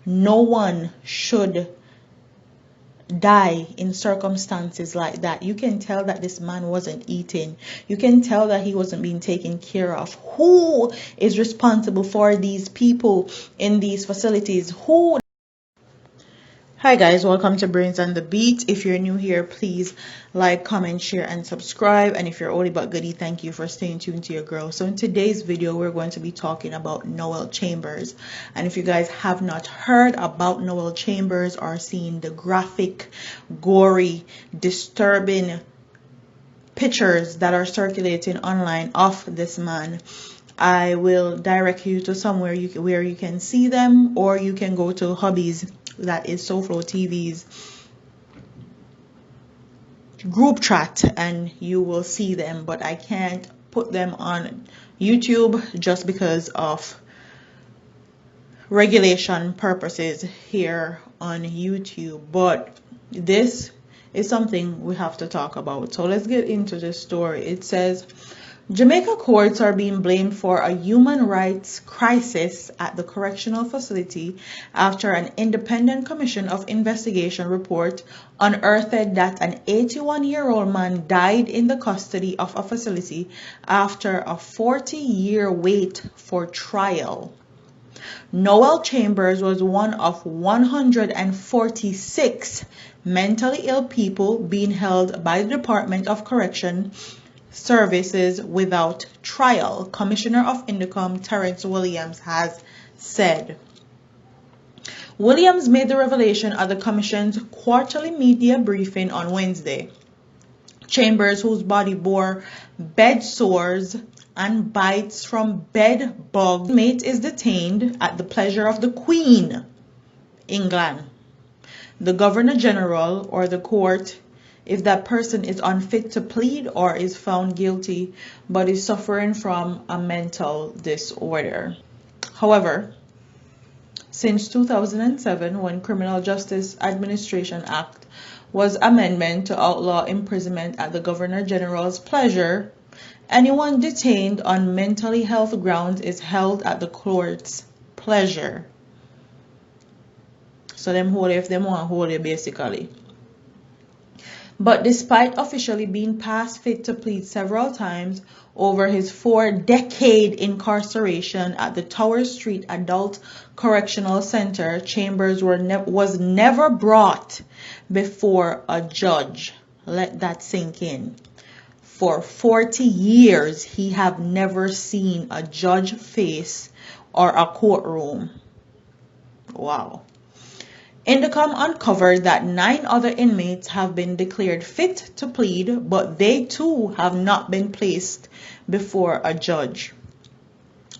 No one should die in circumstances like that. You can tell that this man wasn't eating. You can tell that he wasn't being taken care of. Who is responsible for these people in these facilities? Who? Hi guys, welcome to Brains and the Beat. If you're new here, please like, comment, share, and subscribe. And if you're oldie but goodie, thank you for staying tuned to your girl. So in today's video, we're going to be talking about Noel Chambers. And if you guys have not heard about Noel Chambers or seen the graphic, gory, disturbing pictures that are circulating online of this man, I will direct you to somewhere where you can see them, or you can go to Hobbies, that is SoFlo TV's group chat, and you will see them. But I can't put them on YouTube just because of regulation purposes here on YouTube. But this is something we have to talk about. So let's get into the story. It says, Jamaica courts are being blamed for a human rights crisis at the correctional facility after an independent commission of investigation report unearthed that an 81-year-old man died in the custody of a facility after a 40-year wait for trial. Noel Chambers was one of 146 mentally ill people being held by the Department of Correction Services without trial, Commissioner of Indicom Terrence Williams has said. Williams made the revelation at the Commission's quarterly media briefing on Wednesday. Chambers, whose body bore bed sores and bites from bed bugs, mate is detained at the pleasure of the Queen, England, the Governor General, or the court if that person is unfit to plead or is found guilty but is suffering from a mental disorder. However, since 2007, when Criminal Justice Administration Act was amendment to outlaw imprisonment at the Governor General's pleasure, anyone detained on mental health grounds is held at the court's pleasure. So them hold if them want hold you basically. But despite officially being past fit to plead several times over his 4-decade incarceration at the Tower Street Adult Correctional Center, Chambers was never brought before a judge. Let that sink in. For 40 years, he have never seen a judge face or a courtroom. Wow. Indicom uncovered that 9 other inmates have been declared fit to plead, but they too have not been placed before a judge.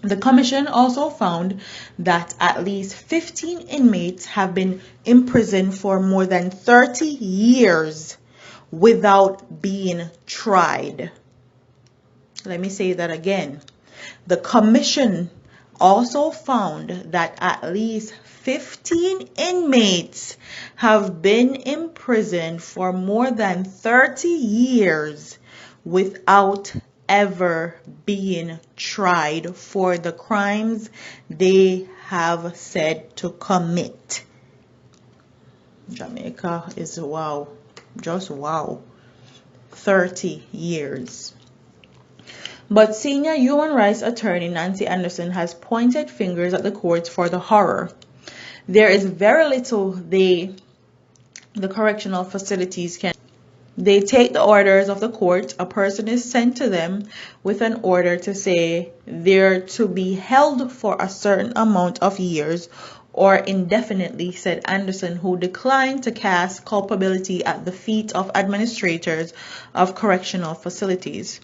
The commission also found that at least 15 inmates have been imprisoned for more than 30 years without being tried. Let me say that again. The commission also found that at least 15 inmates have been imprisoned for more than 30 years without ever being tried for the crimes they have said to commit. Jamaica is wow. Just wow. 30 years. But senior human rights attorney Nancy Anderson has pointed fingers at the courts for the horror. There is very little the correctional facilities can. They take the orders of the court. A person is sent to them with an order to say they're to be held for a certain amount of years or indefinitely, said Anderson, who declined to cast culpability at the feet of administrators of correctional facilities.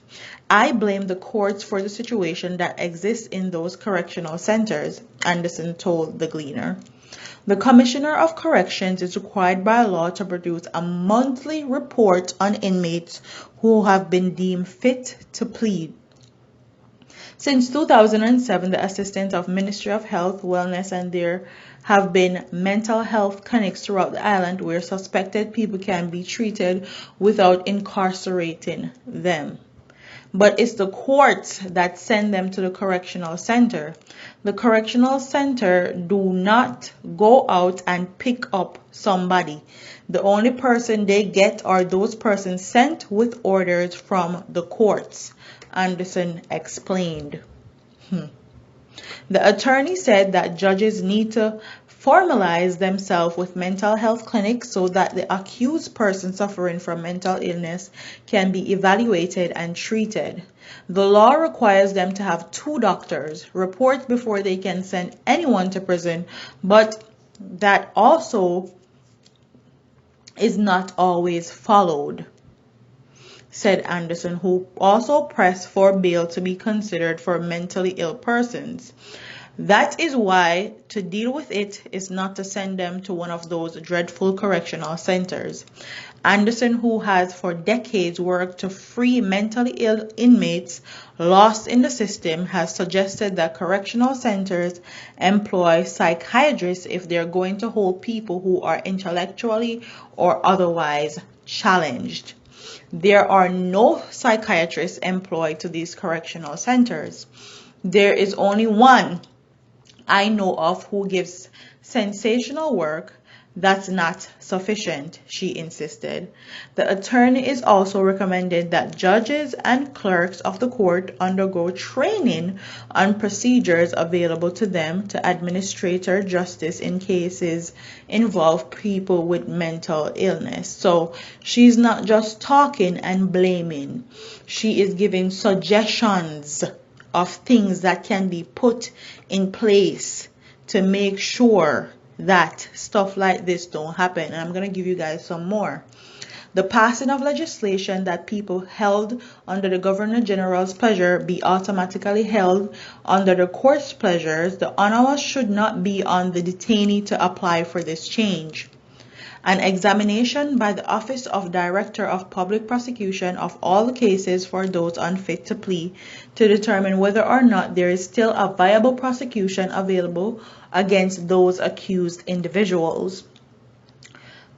I blame the courts for the situation that exists in those correctional centers, Anderson told the Gleaner. The Commissioner of Corrections is required by law to produce a monthly report on inmates who have been deemed fit to plead. Since 2007, the Assistant of Ministry of Health, Wellness, and there have been mental health clinics throughout the island where suspected people can be treated without incarcerating them. but it's the courts that send them to the correctional center. The correctional center do not go out and pick up somebody. The only person they get are those persons sent with orders from the courts, Anderson explained. The attorney said that judges need to formalize themselves with mental health clinics so that the accused person suffering from mental illness can be evaluated and treated. The law requires them to have 2 doctors report before they can send anyone to prison, but that also is not always followed, said Anderson, who also pressed for bail to be considered for mentally ill persons. That is why to deal with it is not to send them to one of those dreadful correctional centers. Anderson, who has for decades worked to free mentally ill inmates lost in the system, has suggested that correctional centers employ psychiatrists if they're going to hold people who are intellectually or otherwise challenged. There are no psychiatrists employed to these correctional centers. There is only one I know of who gives sensational work. That's not sufficient, she insisted. The attorney is also recommended that judges and clerks of the court undergo training on procedures available to them to administer justice in cases involve people with mental illness. So she's not just talking and blaming. She is giving suggestions of things that can be put in place to make sure that stuff like this don't happen. And I'm going to give you guys some more. The passing of legislation that people held under the Governor General's pleasure be automatically held under the court's pleasures. The onus should not be on the detainee to apply for this change. An examination by the Office of Director of Public Prosecution of all the cases for those unfit to plea to determine whether or not there is still a viable prosecution available against those accused individuals.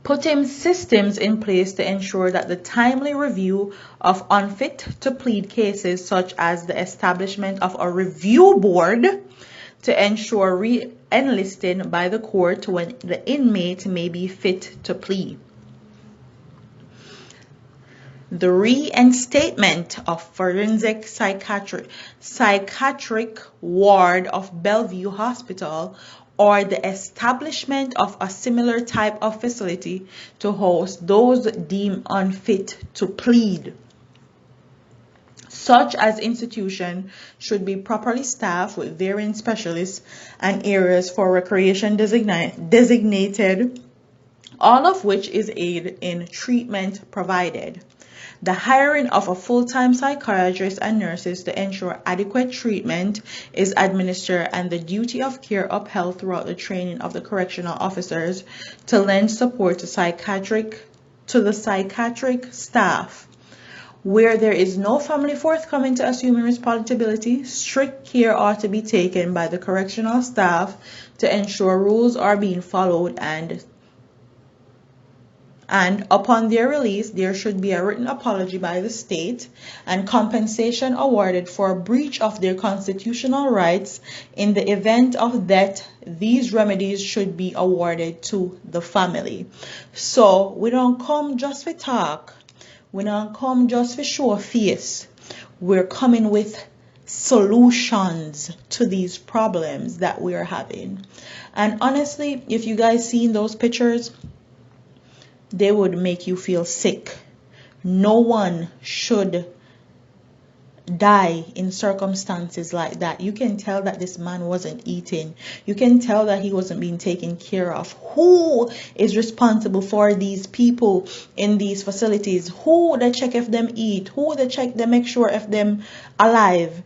Putting systems in place to ensure that the timely review of unfit to plead cases, such as the establishment of a review board to ensure re-enlisting by the court when the inmate may be fit to plea. The reinstatement of forensic psychiatric ward of Bellevue Hospital, or the establishment of a similar type of facility to host those deemed unfit to plead. Such as institution should be properly staffed with varying specialists and areas for recreation designated, all of which is aid in treatment provided. The hiring of a full-time psychiatrist and nurses to ensure adequate treatment is administered, and the duty of care upheld throughout the training of the correctional officers to lend support to the psychiatric staff. Where there is no family forthcoming to assuming responsibility, strict care ought to be taken by the correctional staff to ensure rules are being followed, and upon their release, there should be a written apology by the state and compensation awarded for breach of their constitutional rights. In the event of death, these remedies should be awarded to the family. So we don't come just for talk. We don't come just for show face. We're coming with solutions to these problems that we are having. And honestly, if you guys seen those pictures, they would make you feel sick. No one should die in circumstances like that. You can tell that this man wasn't eating. You can tell that he wasn't being taken care of. Who is responsible for these people in these facilities? Who they check if them eat? Who they check they make sure if them alive?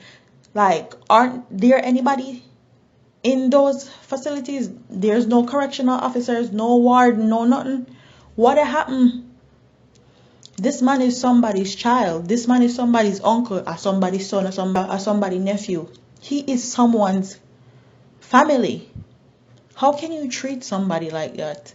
Like, aren't there anybody in those facilities? There's no correctional officers, no warden, no nothing. What happened? This man is somebody's child. This man is somebody's uncle, or somebody's son, or somebody's nephew. He is someone's family. How can you treat somebody like that?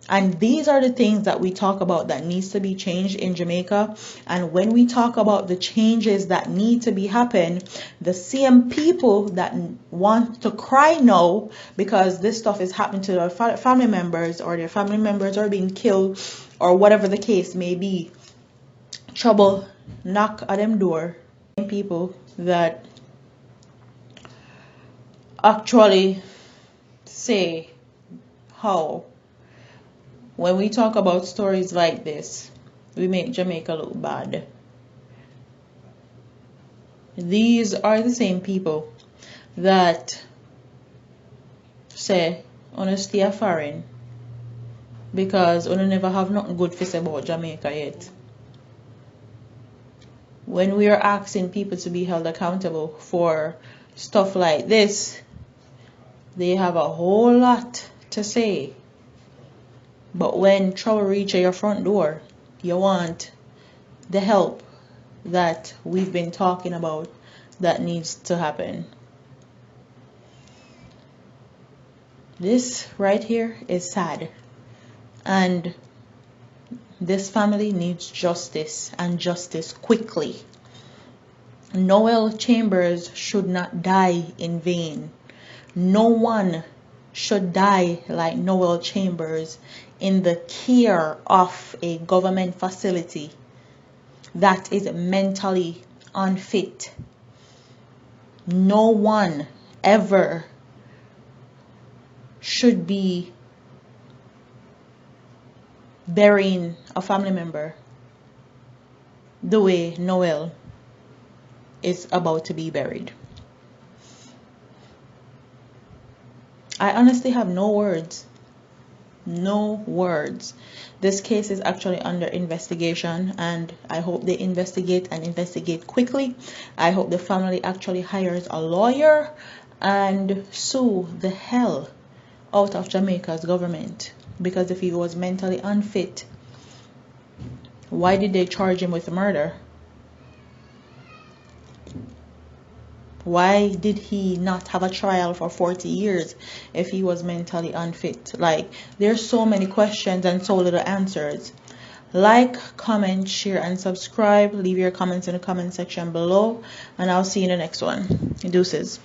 And these are the things that we talk about that needs to be changed in Jamaica. And when we talk about the changes that need to be happen, the same people that want to cry now because this stuff is happening to their family members, or their family members are being killed, or whatever the case may be, trouble knock at them door. People that actually say how when we talk about stories like this, we make Jamaica look bad. These are the same people that say, "Wanna stay a foreign because we never have nothing good to say about Jamaica yet." When we are asking people to be held accountable for stuff like this, they have a whole lot to say. But when trouble reaches your front door, you want the help that we've been talking about that needs to happen. This right here is sad. And this family needs justice, and justice quickly. Noel Chambers should not die in vain. No one should die like Noel Chambers in the care of a government facility that is mentally unfit. No one ever should be burying a family member the way Noel is about to be buried. I honestly have no words. No words. This case is actually under investigation, and I hope they investigate and investigate quickly. I hope the family actually hires a lawyer and sue the hell out of Jamaica's government, because if he was mentally unfit, why did they charge him with murder? Why did he not have a trial for 40 years if he was mentally unfit? Like, there's so many questions and so little answers. Like, comment, share, and subscribe. Leave your comments in the comment section below, and I'll see you in the next one. Deuces.